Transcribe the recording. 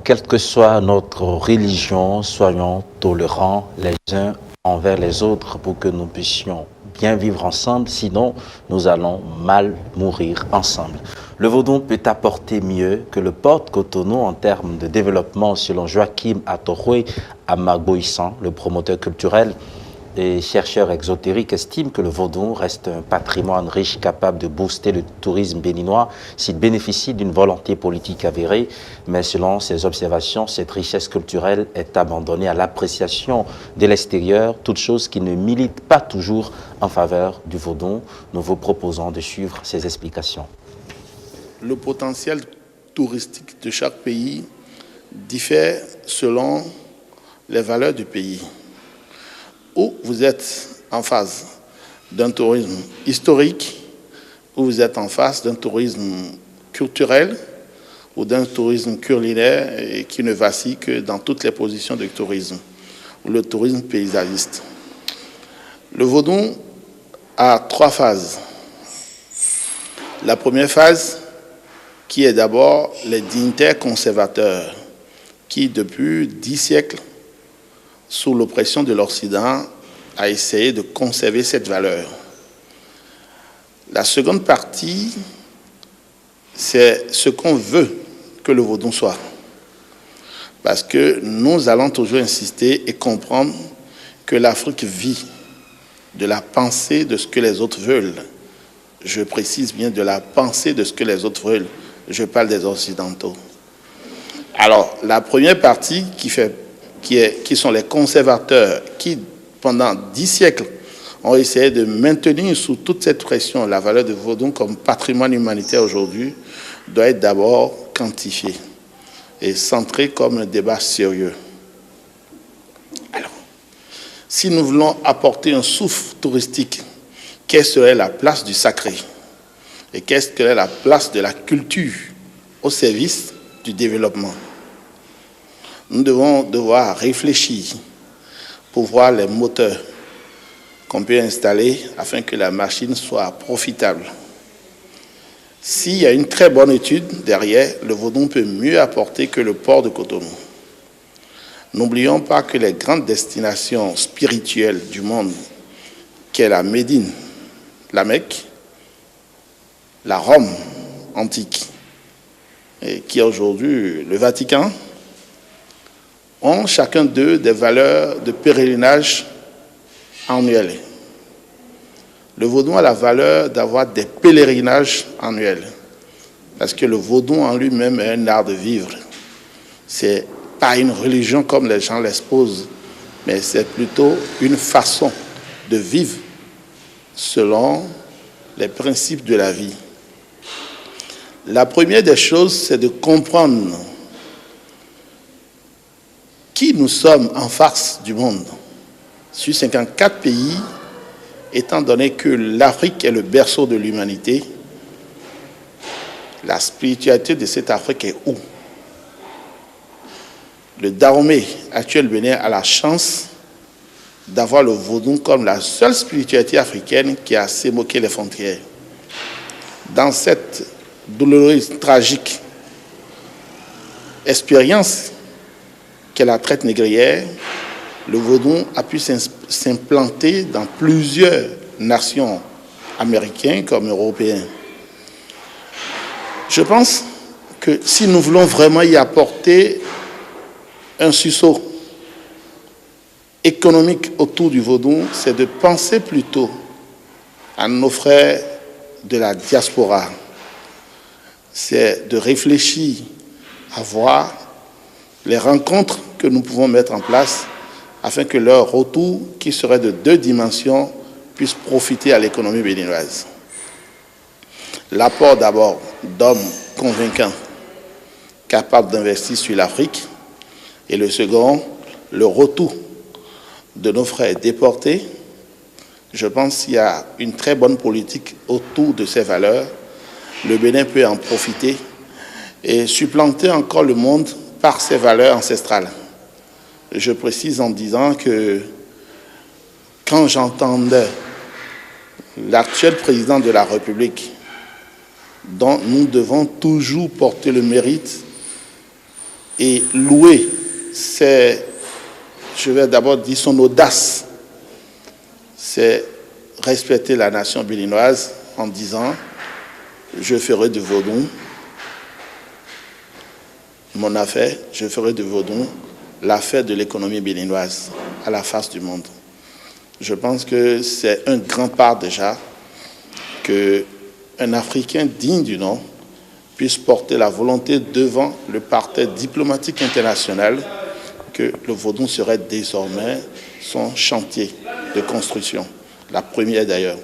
quelle que soit notre religion, soyons tolérants les uns envers les autres pour que nous puissions bien vivre ensemble, sinon nous allons mal mourir ensemble. Le Vaudou peut apporter mieux que le port de Cotonou en termes de développement, selon Joachim Atorwe Amagboissan, le promoteur culturel et chercheurs exotériques estiment que le Vaudou reste un patrimoine riche capable de booster le tourisme béninois s'il bénéficie d'une volonté politique avérée. Mais selon ses observations, cette richesse culturelle est abandonnée à l'appréciation de l'extérieur, toute chose qui ne milite pas toujours en faveur du Vaudou. Nous vous proposons de suivre ces explications. Le potentiel touristique de chaque pays diffère selon les valeurs du pays. Ou vous êtes en face d'un tourisme historique, ou vous êtes en face d'un tourisme culturel, ou d'un tourisme culinaire et qui ne vacille que dans toutes les positions du tourisme, ou le tourisme paysagiste. Le Vaudou a 3 phases. La première phase, qui est d'abord les dignitaires conservateurs, qui depuis 10 siècles, sous l'oppression de l'Occident, a essayé de conserver cette valeur. La seconde partie, c'est ce qu'on veut que le Vaudou soit. Parce que nous allons toujours insister et comprendre que l'Afrique vit de la pensée de ce que les autres veulent. Je précise bien de la pensée de ce que les autres veulent. Je parle des Occidentaux. Alors, la première partie qui sont les conservateurs, qui, pendant 10 siècles, ont essayé de maintenir sous toute cette pression la valeur de Vaudou comme patrimoine humanitaire aujourd'hui, doit être d'abord quantifié et centré comme un débat sérieux. Alors, si nous voulons apporter un souffle touristique, quelle serait la place du sacré? Et qu'est-ce que est la place de la culture au service du développement? Nous devons devoir réfléchir pour voir les moteurs qu'on peut installer afin que la machine soit profitable. S'il y a une très bonne étude derrière, le Vaudou peut mieux apporter que le port de Cotonou. N'oublions pas que les grandes destinations spirituelles du monde, qu'est la Médine, la Mecque, la Rome antique, et qui est aujourd'hui le Vatican, ont chacun d'eux des valeurs de pèlerinage annuels. Le Vaudou a la valeur d'avoir des pèlerinages annuels, parce que le Vaudou en lui-même est un art de vivre. C'est pas une religion comme les gens l'exposent, mais c'est plutôt une façon de vivre selon les principes de la vie. La première des choses, c'est de comprendre qui nous sommes en face du monde. Sur 54 pays, étant donné que l'Afrique est le berceau de l'humanité, la spiritualité de cette Afrique est où? Le Dahomey actuel Bénin a la chance d'avoir le Vaudou comme la seule spiritualité africaine qui a assez moqué les frontières. Dans cette douloureuse, tragique expérience qu'est la traite négrière, le Vaudou a pu s'implanter dans plusieurs nations américaines comme européennes. Je pense que si nous voulons vraiment y apporter un sursaut économique autour du Vaudou, c'est de penser plutôt à nos frères de la diaspora. C'est de réfléchir à voir les rencontres que nous pouvons mettre en place afin que leur retour, qui serait de 2 dimensions, puisse profiter à l'économie béninoise. L'apport d'abord d'hommes convaincants, capables d'investir sur l'Afrique, et le second, le retour de nos frères déportés. Je pense qu'il y a une très bonne politique autour de ces valeurs. Le Bénin peut en profiter et supplanter encore le monde par ses valeurs ancestrales. Je précise en disant que quand j'entendais l'actuel président de la République, dont nous devons toujours porter le mérite et louer, je vais d'abord dire son audace, c'est respecter la nation béninoise en disant « je ferai de Vaudon mon affaire, je ferai de Vaudon l'affaire de l'économie béninoise à la face du monde ». Je pense que c'est un grand pas déjà qu'un Africain digne du nom puisse porter la volonté devant le parterre diplomatique international que le Vaudon serait désormais son chantier de construction, la première d'ailleurs.